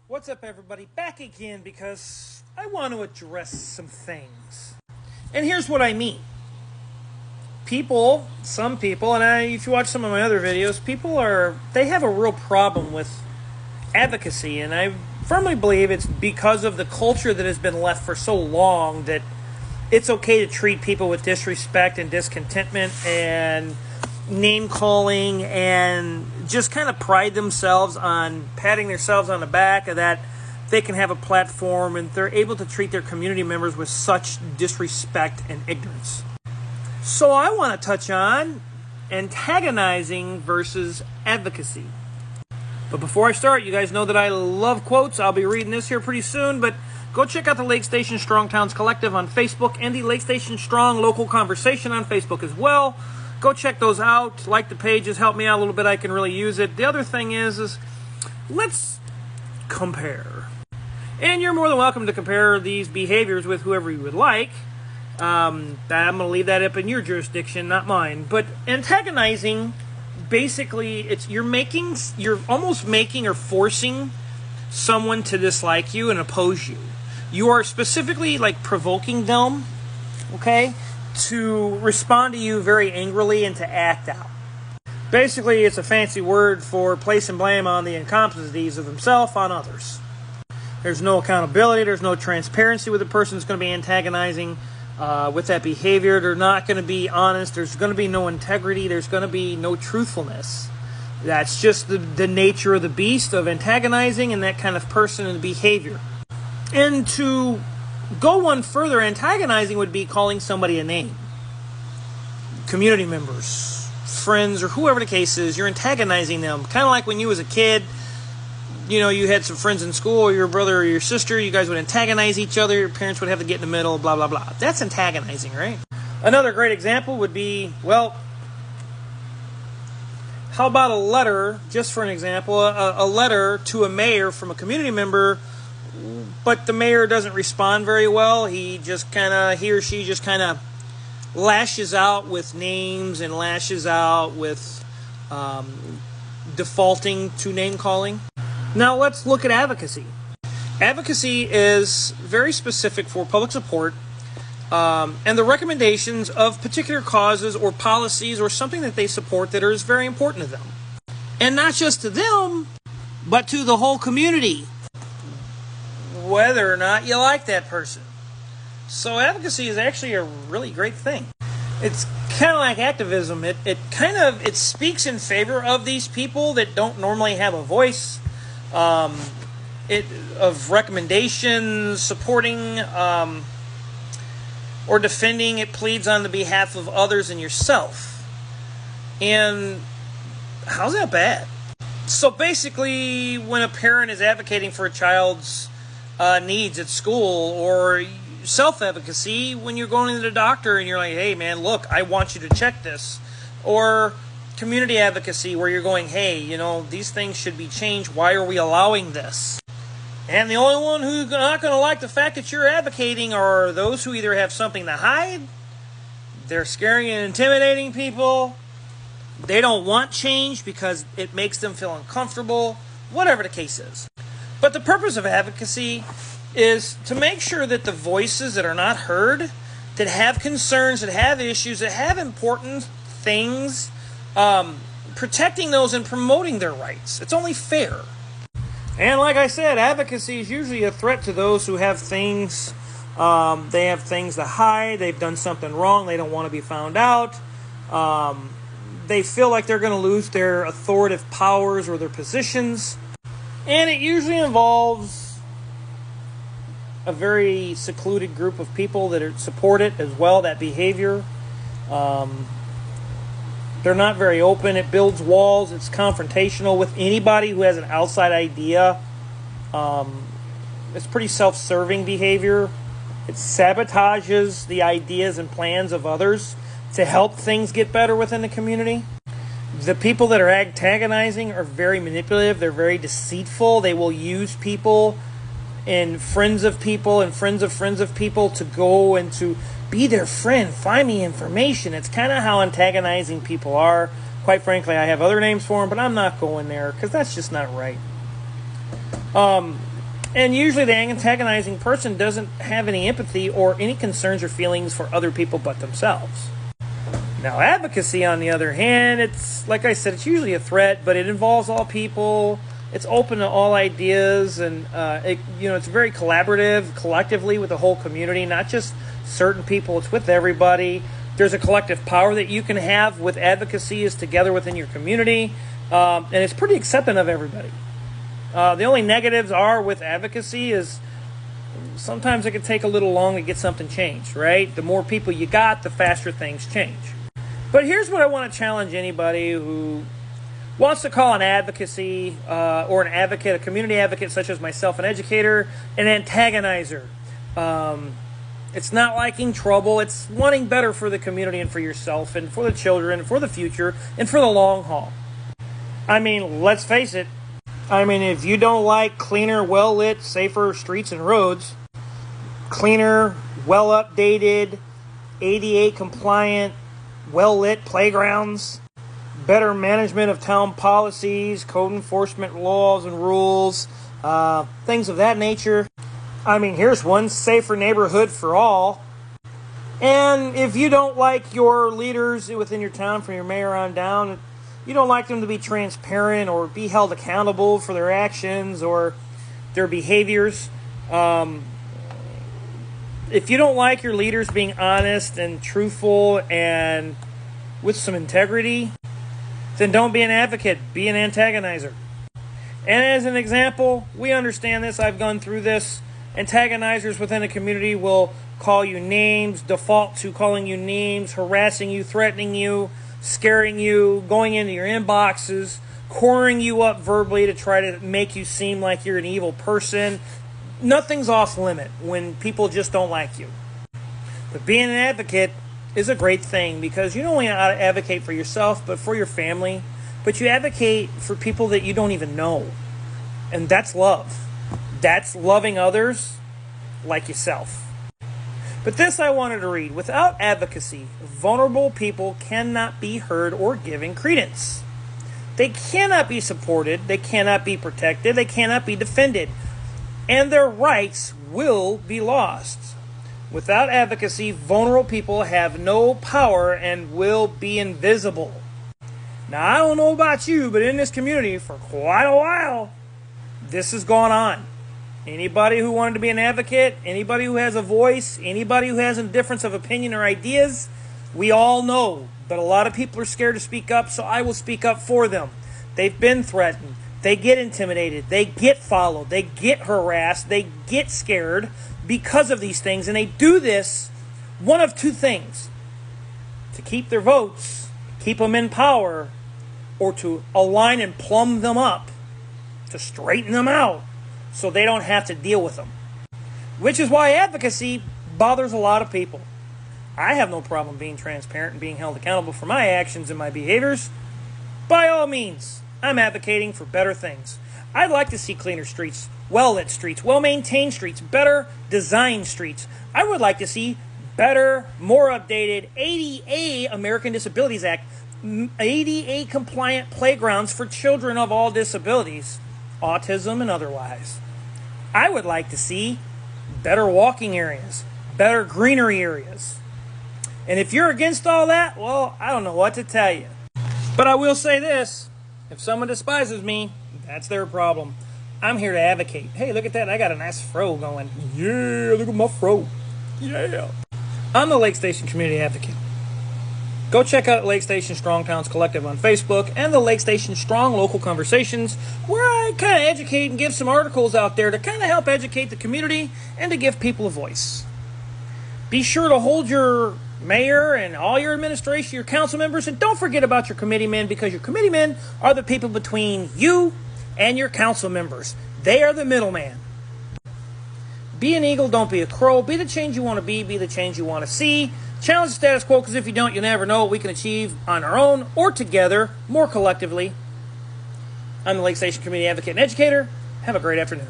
What's up, everybody? Back again because I want to address some things. And here's what I mean. Some people, and if you watch some of my other videos, they have a real problem with advocacy. And I firmly believe it's because of the culture that has been left for so long that it's okay to treat people with disrespect and discontentment and name-calling and just kind of pride themselves on patting themselves on the back of that they can have a platform and they're able to treat their community members with such disrespect and ignorance. So I want to touch on antagonizing versus advocacy. But before I start, you guys know that I love quotes. I'll be reading this here pretty soon, but go check out the Lake Station Strong Towns Collective on Facebook and the Lake Station Strong Local Conversation on Facebook as well. Go check those out. Like the pages. Help me out a little bit. I can really use it. The other thing is let's compare. And you're more than welcome to compare these behaviors with whoever you would like. I'm going to leave that up in your jurisdiction, not mine. But antagonizing, basically, you're almost making or forcing someone to dislike you and oppose you. You are specifically provoking them, okay, to respond to you very angrily and to act out. Basically, it's a fancy word for placing blame on the incompetencies of themselves on others. There's no accountability. There's no transparency with the person that's going to be antagonizing with that behavior. They're not going to be honest. There's going to be no integrity. There's going to be no truthfulness. That's just the nature of the beast of antagonizing and that kind of person and behavior. And to go one further, antagonizing would be calling somebody a name. Community members, friends, or whoever the case is, you're antagonizing them. Kind of like when you was a kid, you had some friends in school, or your brother or your sister, you guys would antagonize each other, your parents would have to get in the middle, blah, blah, blah. That's antagonizing, right? Another great example would be, how about a letter, just for an example, a letter to a mayor from a community member, but the mayor doesn't respond very well. He or she just kind of lashes out with names and lashes out with defaulting to name calling. Now let's look at advocacy. Advocacy is very specific for public support and the recommendations of particular causes or policies or something that they support that is very important to them. And not just to them, but to the whole community, whether or not you like that person. So advocacy is actually a really great thing. It's kind of like activism. It speaks in favor of these people that don't normally have a voice, of recommendations, supporting, or defending. It pleads on the behalf of others and yourself. And how's that bad? So basically, when a parent is advocating for a child's needs at school, or self-advocacy when you're going to the doctor and you're like, hey man, look, I want you to check this, or community advocacy where you're going, hey, these things should be changed, why are we allowing this? And the only one who's not going to like the fact that you're advocating are those who either have something to hide, they're scaring and intimidating people, they don't want change because it makes them feel uncomfortable, whatever the case is. But the purpose of advocacy is to make sure that the voices that are not heard, that have concerns, that have issues, that have important things, protecting those and promoting their rights. It's only fair. And like I said, advocacy is usually a threat to those who have things, they have things to hide, they've done something wrong, they don't want to be found out, they feel like they're going to lose their authoritative powers or their positions. And it usually involves a very secluded group of people that support it as well, that behavior. They're not very open. It builds walls. It's confrontational with anybody who has an outside idea. It's pretty self-serving behavior. It sabotages the ideas and plans of others to help things get better within the community. The people that are antagonizing are very manipulative. They're very deceitful. They will use people and friends of people and friends of friends of people to go and to be their friend, find me information. It's kind of how antagonizing people are. Quite frankly, I have other names for them, but I'm not going there because that's just not right. And usually the antagonizing person doesn't have any empathy or any concerns or feelings for other people but themselves. Now, advocacy, on the other hand, it's, like I said, it's usually a threat, but it involves all people. It's open to all ideas, and it's very collaborative, collectively with the whole community, not just certain people. It's with everybody. There's a collective power that you can have with advocacy is together within your community, and it's pretty accepting of everybody. The only negatives are with advocacy is sometimes it can take a little long to get something changed, right? The more people you got, the faster things change. But here's what I want to challenge anybody who wants to call an advocacy or an advocate, a community advocate such as myself, an educator, an antagonizer. It's not liking trouble. It's wanting better for the community and for yourself and for the children and for the future and for the long haul. I mean, let's face it. I mean, if you don't like cleaner, well-lit, safer streets and roads, cleaner, well-updated, ADA-compliant, well-lit playgrounds, better management of town policies, code enforcement laws and rules, things of that nature. I mean, here's one: safer neighborhood for all. And if you don't like your leaders within your town, from your mayor on down, you don't like them to be transparent or be held accountable for their actions or their behaviors. If you don't like your leaders being honest and truthful and with some integrity, then don't be an advocate. Be an antagonizer. And as an example, we understand this. I've gone through this. Antagonizers within a community will call you names, default to calling you names, harassing you, threatening you, scaring you, going into your inboxes, cornering you up verbally to try to make you seem like you're an evil person. Nothing's off limit when people just don't like you. But being an advocate is a great thing because you don't only advocate for yourself, but for your family. But you advocate for people that you don't even know. And that's love. That's loving others like yourself. But this I wanted to read. Without advocacy, vulnerable people cannot be heard or given credence. They cannot be supported. They cannot be protected. They cannot be defended. And their rights will be lost. Without advocacy, vulnerable people have no power and will be invisible. Now, I don't know about you, but in this community for quite a while, this has gone on. Anybody who wanted to be an advocate, anybody who has a voice, anybody who has a difference of opinion or ideas, we all know. But a lot of people are scared to speak up, so I will speak up for them. They've been threatened. They get intimidated. They get followed. They get harassed. They get scared because of these things. And they do this one of two things: to keep their votes, keep them in power, or to align and plumb them up, to straighten them out so they don't have to deal with them. Which is why advocacy bothers a lot of people. I have no problem being transparent and being held accountable for my actions and my behaviors. By all means, I'm advocating for better things. I'd like to see cleaner streets, well-lit streets, well-maintained streets, better designed streets. I would like to see better, more updated ADA, American Disabilities Act, ADA-compliant playgrounds for children of all disabilities, autism and otherwise. I would like to see better walking areas, better greenery areas. And if you're against all that, well, I don't know what to tell you. But I will say this: if someone despises me, that's their problem. I'm here to advocate. Hey, look at that. I got a nice fro going. Yeah, look at my fro. Yeah. I'm the Lake Station Community Advocate. Go check out Lake Station Strong Towns Collective on Facebook and the Lake Station Strong Local Conversations, where I kind of educate and give some articles out there to kind of help educate the community and to give people a voice. Be sure to hold your mayor and all your administration, your council members, and don't forget about your committeemen, because your committeemen are the people between you and your council members. They are the middleman. Be an eagle, don't be a crow. Be the change you want to be the change you want to see. Challenge the status quo, because if you don't, you never know what we can achieve on our own or together, more collectively. I'm the Lake Station Community Advocate and Educator. Have a great afternoon.